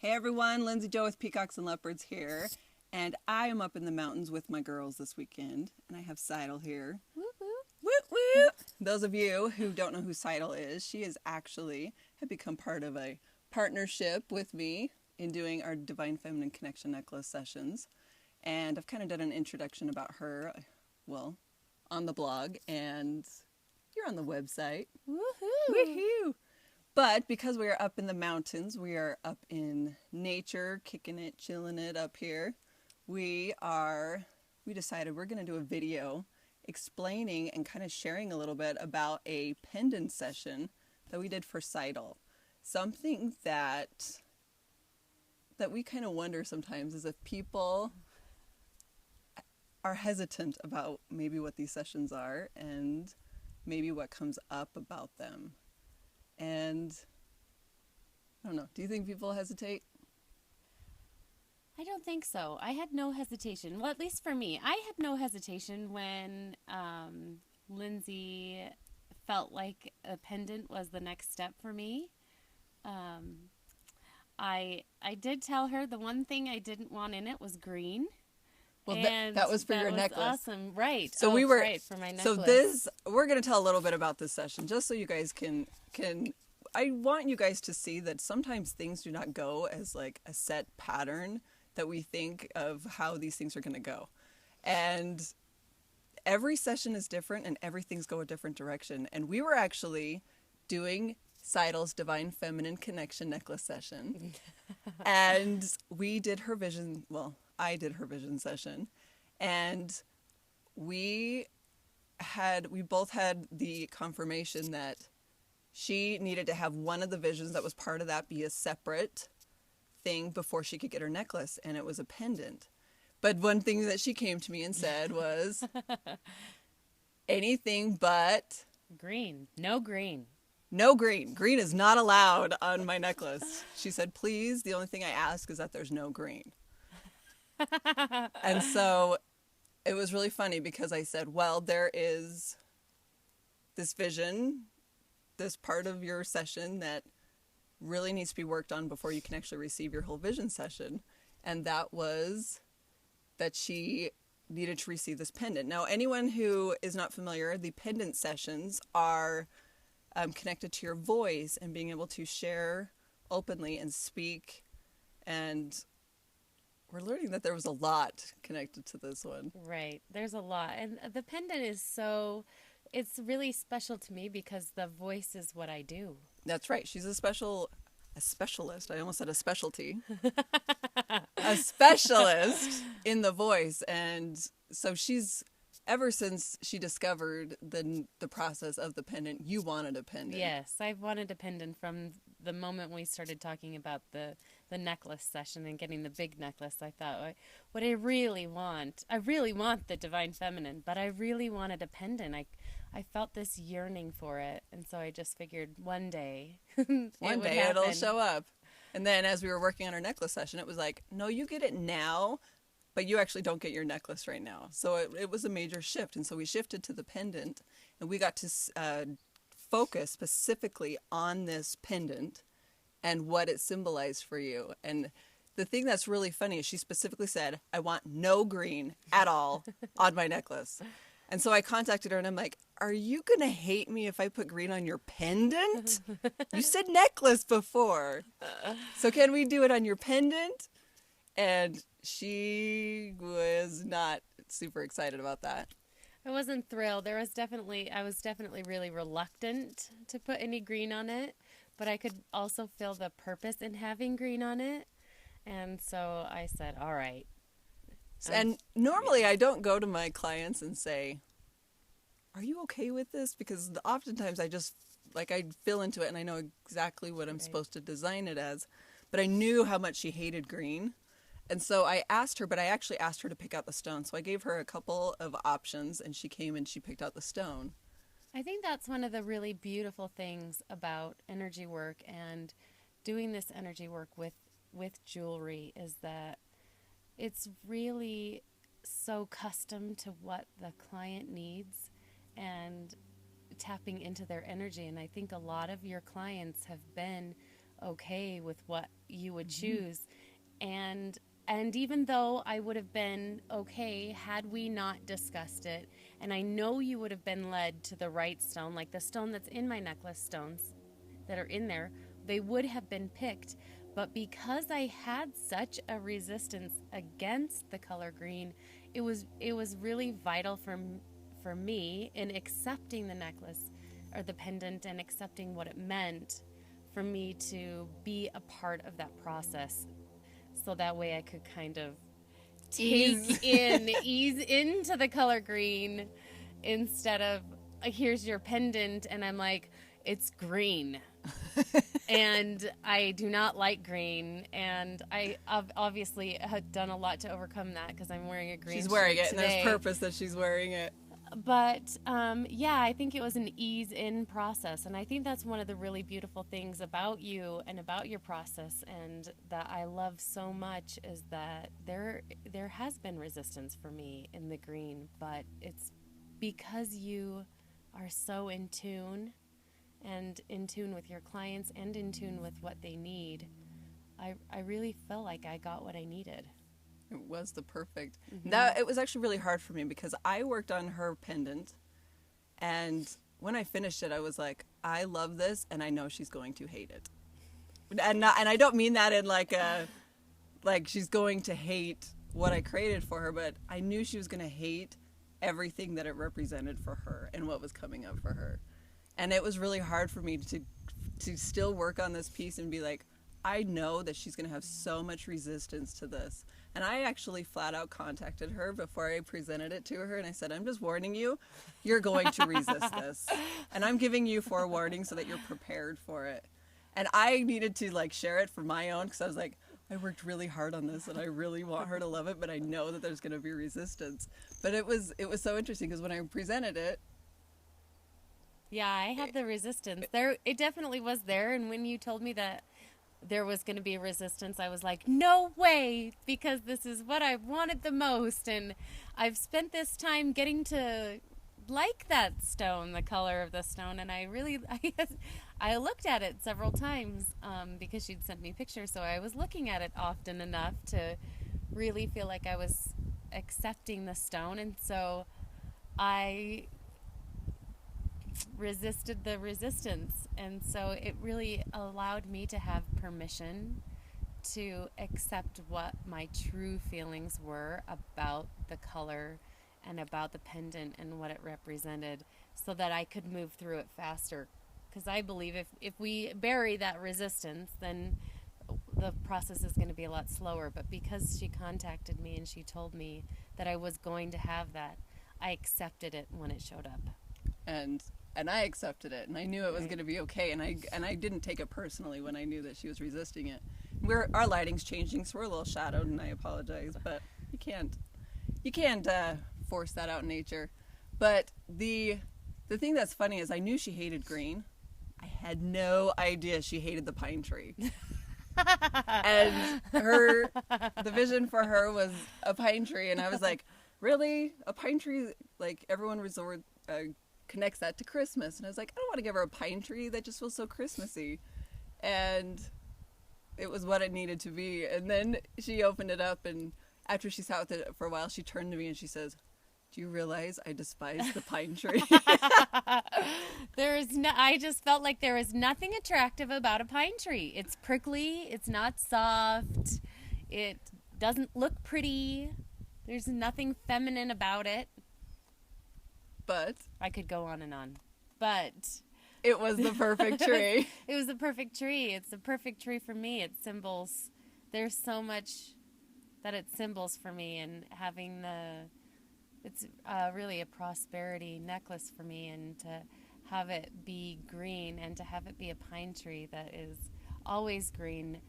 Hey everyone, Lindsi Jo with Peacocks and Leopards here, and I am up in the mountains with my girls this weekend, and I have Cytel here. Woo woo. Woo woo! Those of you who don't know who Cytel is, she is actually had become part of a partnership with me in doing our Divine Feminine Connection necklace sessions, and I've kind of done an introduction about her, well, on the blog, and you're on the website. Woohoo! Woohoo! But because we are up in the mountains, we are up in nature, kicking it, chilling it up here. We decided we're going to do a video explaining and kind of sharing a little bit about a pendant session that we did for Cytel. Something that we kind of wonder sometimes is if people are hesitant about maybe what these sessions are and maybe what comes up about them. And I don't know, do you think people hesitate? I don't think so. I had no hesitation. Well, at least for me, I had no hesitation when Lindsi felt like a pendant was the next step for me. I did tell her the one thing I didn't want in it was green. Well, And that was for your was necklace. Awesome, right? So right, for my necklace. We're going to tell a little bit about this session, just so you guys can. I want you guys to see that sometimes things do not go as like a set pattern that we think of how these things are going to go, and every session is different, and everything's go a different direction. And we were actually doing Cytel's Divine Feminine Connection necklace session, and we did her vision. Well, I did her vision session, and we both had the confirmation that she needed to have one of the visions that was part of that be a separate thing before she could get her necklace, and it was a pendant. But one thing that she came to me and said was anything but green. No green. No green. Green is not allowed on my necklace. She said, please, the only thing I ask is that there's no green. And so it was really funny because I said, well, there is this vision, this part of your session that really needs to be worked on before you can actually receive your whole vision session. And that was that she needed to receive this pendant. Now, anyone who is not familiar, the pendant sessions are connected to your voice and being able to share openly and speak, and we're learning that there was a lot connected to this one. Right. There's a lot. And the pendant is it's really special to me because the voice is what I do. That's right. She's a specialist. I almost said a specialty. A specialist in the voice. And so ever since she discovered the process of the pendant, you wanted a pendant. Yes, I've wanted a pendant from the moment we started talking about the necklace session and getting the big necklace. I thought, what I really want the Divine Feminine, but I really wanted a pendant. I felt this yearning for it, and so I just figured one day it'll show up. And then as we were working on our necklace session, it was like, no, you get it now, but you actually don't get your necklace right now. So it was a major shift. And so we shifted to the pendant, and we got to focus specifically on this pendant and what it symbolized for you. And the thing that's really funny is she specifically said, I want no green at all on my necklace. And so I contacted her and I'm like, are you going to hate me if I put green on your pendant? You said necklace before. So can we do it on your pendant? And she was not super excited about that. I wasn't thrilled. I was definitely really reluctant to put any green on it, but I could also feel the purpose in having green on it. And so I said, all right. And normally I don't go to my clients and say, are you okay with this? Because oftentimes I feel into it and I know exactly what I'm supposed to design it as. But I knew how much she hated green. And so I asked her, but I actually asked her to pick out the stone. So I gave her a couple of options, and she came and she picked out the stone. I think that's one of the really beautiful things about energy work and doing this energy work with jewelry is that it's really so custom to what the client needs and tapping into their energy. And I think a lot of your clients have been okay with what you would choose. And even though I would have been okay had we not discussed it, and I know you would have been led to the right stone, like the stone that's in my necklace stones that are in there, they would have been picked. But because I had such a resistance against the color green, it was really vital for me in accepting the necklace or the pendant and accepting what it meant for me to be a part of that process, so that way I could kind of ease into the color green instead of here's your pendant and I'm like, it's green. And I do not like green, and I obviously had done a lot to overcome that because I'm wearing a green She's wearing shirt it, today. and there's purpose that she's wearing it. But yeah, I think it was an ease-in process, and I think that's one of the really beautiful things about you and about your process, and that I love so much is that there has been resistance for me in the green, but it's because you are so in tune, and in tune with your clients, and in tune with what they need. I really felt like I got what I needed. It was the perfect. That it was actually really hard for me because I worked on her pendant, and when I finished it, I was like, I love this, and I know she's going to hate it. And I don't mean that in like she's going to hate what I created for her, but I knew she was going to hate everything that it represented for her and what was coming up for her. And it was really hard for me to still work on this piece and be like, I know that she's going to have so much resistance to this. And I actually flat out contacted her before I presented it to her, and I said, I'm just warning you, you're going to resist this. And I'm giving you forewarning so that you're prepared for it. And I needed to like share it for my own, because I was like, I worked really hard on this and I really want her to love it, but I know that there's going to be resistance. But it was so interesting because when I presented it, yeah, I had the resistance there. It definitely was there. And when you told me that there was going to be resistance, I was like, no way, because this is what I wanted the most. And I've spent this time getting to like that stone, the color of the stone. And I looked at it several times because she'd sent me pictures. So I was looking at it often enough to really feel like I was accepting the stone. And so I resisted the resistance, and so it really allowed me to have permission to accept what my true feelings were about the color and about the pendant and what it represented, so that I could move through it faster. Because I believe if we bury that resistance, then the process is going to be a lot slower. But because she contacted me and she told me that I was going to have that, I accepted it when it showed up. And I accepted it, and I knew it was going to be okay, and I didn't take it personally when I knew that she was resisting it. Our lighting's changing, so we're a little shadowed, and I apologize, but you can't force that out in nature. But the thing that's funny is I knew she hated green. I had no idea she hated the pine tree. And the vision for her was a pine tree, and I was like, really? A pine tree? Like, everyone connects that to Christmas, and I was like, I don't want to give her a pine tree. That just feels so Christmassy. And it was what it needed to be. And then she opened it up, and after she sat with it for a while, she turned to me and she says, do you realize I despise the pine tree? I just felt like there was nothing attractive about a pine tree. It's prickly, it's not soft, it doesn't look pretty, there's nothing feminine about it. But I could go on and on. But it was the perfect tree. It was the perfect tree. It's the perfect tree for me. It symbols. There's so much that it symbols for me, and having it's really a prosperity necklace for me, and to have it be green and to have it be a pine tree that is always green,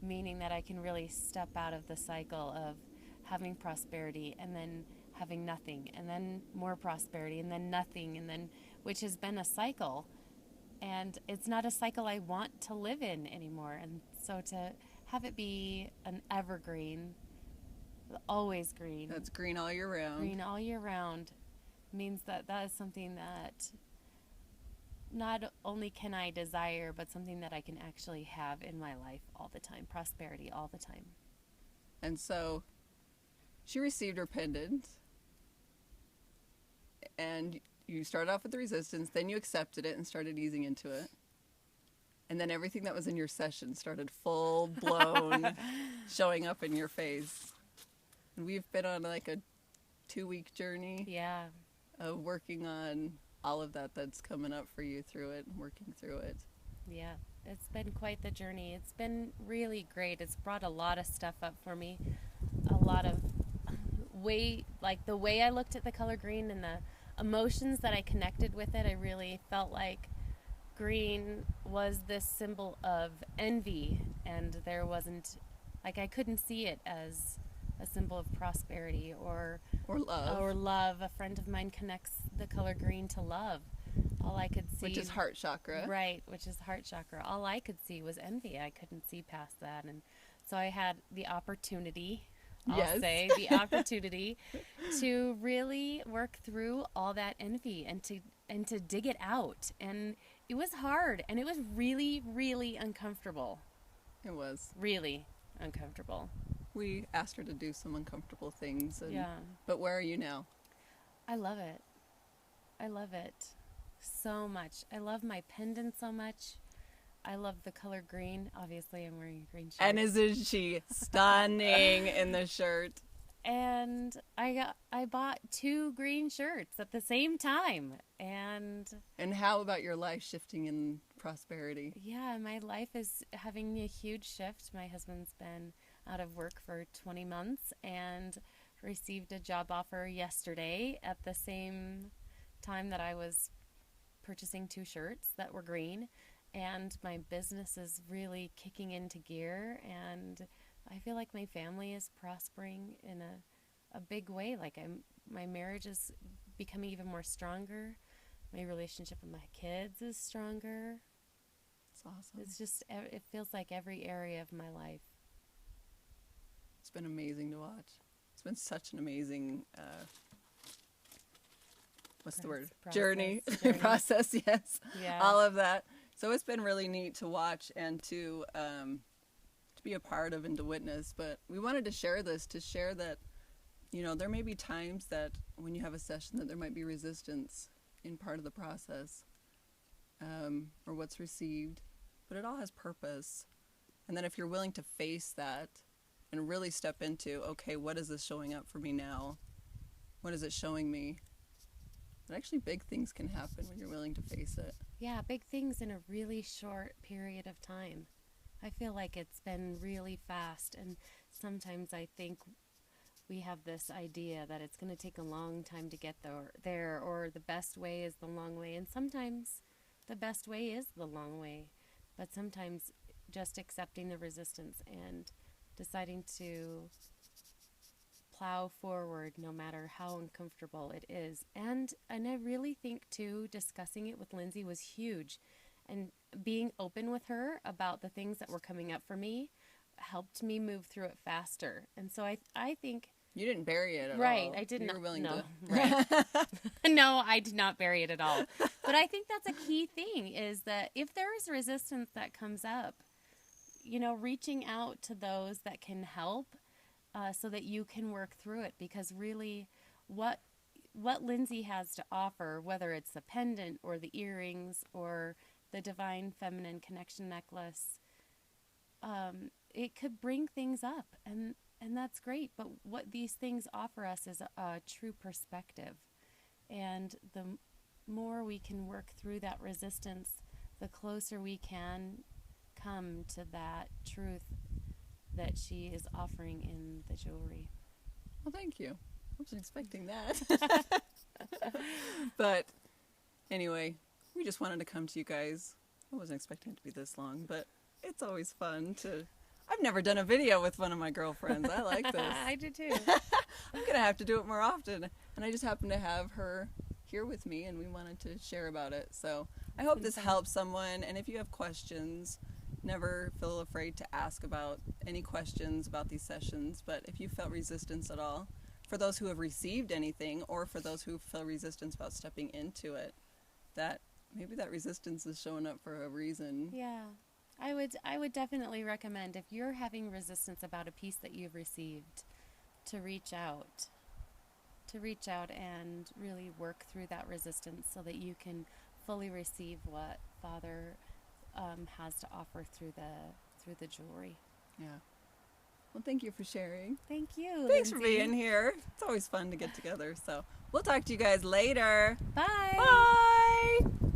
meaning that I can really step out of the cycle of having prosperity and then having nothing, and then more prosperity, and then nothing, and then, which has been a cycle, and it's not a cycle I want to live in anymore. And so to have it be an evergreen, always green, that's green all year round, means that is something that not only can I desire, but something that I can actually have in my life all the time. Prosperity all the time. And so she received her pendant, and you started off with the resistance, then you accepted it and started easing into it. And then everything that was in your session started full blown showing up in your face. And we've been on like a 2-week journey Yeah. of working on all of that that's coming up for you through it and working through it. Yeah. It's been quite the journey. It's been really great. It's brought a lot of stuff up for me. A lot of the way I looked at the color green and the emotions that I connected with it. I really felt like green was this symbol of envy, and there wasn't, like, I couldn't see it as a symbol of prosperity or love. A friend of mine connects the color green to love. All I could see, Which is heart chakra. Right, which is heart chakra. All I could see was envy. I couldn't see past that. And so I had the opportunity, I'll say, the opportunity to really work through all that envy and to dig it out. And it was hard, and it was really, really uncomfortable. It was. Really uncomfortable. We asked her to do some uncomfortable things. Yeah. But where are you now? I love it. I love it so much. I love my pendant so much. I love the color green. Obviously, I'm wearing a green shirt. And isn't she stunning in the shirt? And I bought 2 green shirts at the same time. And how about your life shifting in prosperity? yeah, my life is having a huge shift. My husband's been out of work for 20 months and received a job offer yesterday at the same time that I was purchasing 2 shirts that were green. And my business is really kicking into gear, and I feel like my family is prospering in a big way. Like my marriage is becoming even more stronger. My relationship with my kids is stronger. It's awesome. It's just, it feels like every area of my life. It's been amazing to watch. It's been such an amazing, journey. Process, yes. Yeah. All of that. So it's been really neat to watch and to be a part of and to witness. But we wanted to share this, to share that, there may be times that when you have a session that there might be resistance in part of the process or what's received. But it all has purpose. And then if you're willing to face that and really step into, okay, what is this showing up for me now? What is it showing me? But actually big things can happen when you're willing to face it. Yeah, big things in a really short period of time. I feel like it's been really fast, and sometimes I think we have this idea that it's going to take a long time to get there, or the best way is the long way, and sometimes the best way is the long way, but sometimes just accepting the resistance and deciding to plow forward no matter how uncomfortable it is. And I really think too, discussing it with Lindsay was huge, and being open with her about the things that were coming up for me helped me move through it faster. And so I think you didn't bury it at all. Right, I didn't. You were willing to. Right. No, I did not bury it at all. But I think that's a key thing, is that if there is resistance that comes up, reaching out to those that can help so that you can work through it. Because really what Lindsay has to offer, whether it's the pendant or the earrings or the Divine Feminine Connection necklace, it could bring things up, and that's great. But what these things offer us is a true perspective, and the more we can work through that resistance, the closer we can come to that truth that she is offering in the jewelry. Well, thank you. I wasn't expecting that. But anyway, we just wanted to come to you guys. I wasn't expecting it to be this long, but it's always fun to... I've never done a video with one of my girlfriends. I like this. I do too. I'm going to have to do it more often. And I just happen to have her here with me, and we wanted to share about it. So I hope this helps someone. And if you have questions, never feel afraid to ask about any questions about these sessions. But if you felt resistance at all, for those who have received anything, or for those who feel resistance about stepping into it, that maybe that resistance is showing up for a reason. Yeah. I would definitely recommend, if you're having resistance about a piece that you've received, to reach out. To reach out and really work through that resistance so that you can fully receive what Father has to offer through the jewelry. Yeah. Well, thank you for sharing. Thank you. Thanks Lindsi. for being here. It's always fun to get together. So we'll talk to you guys later. Bye. Bye.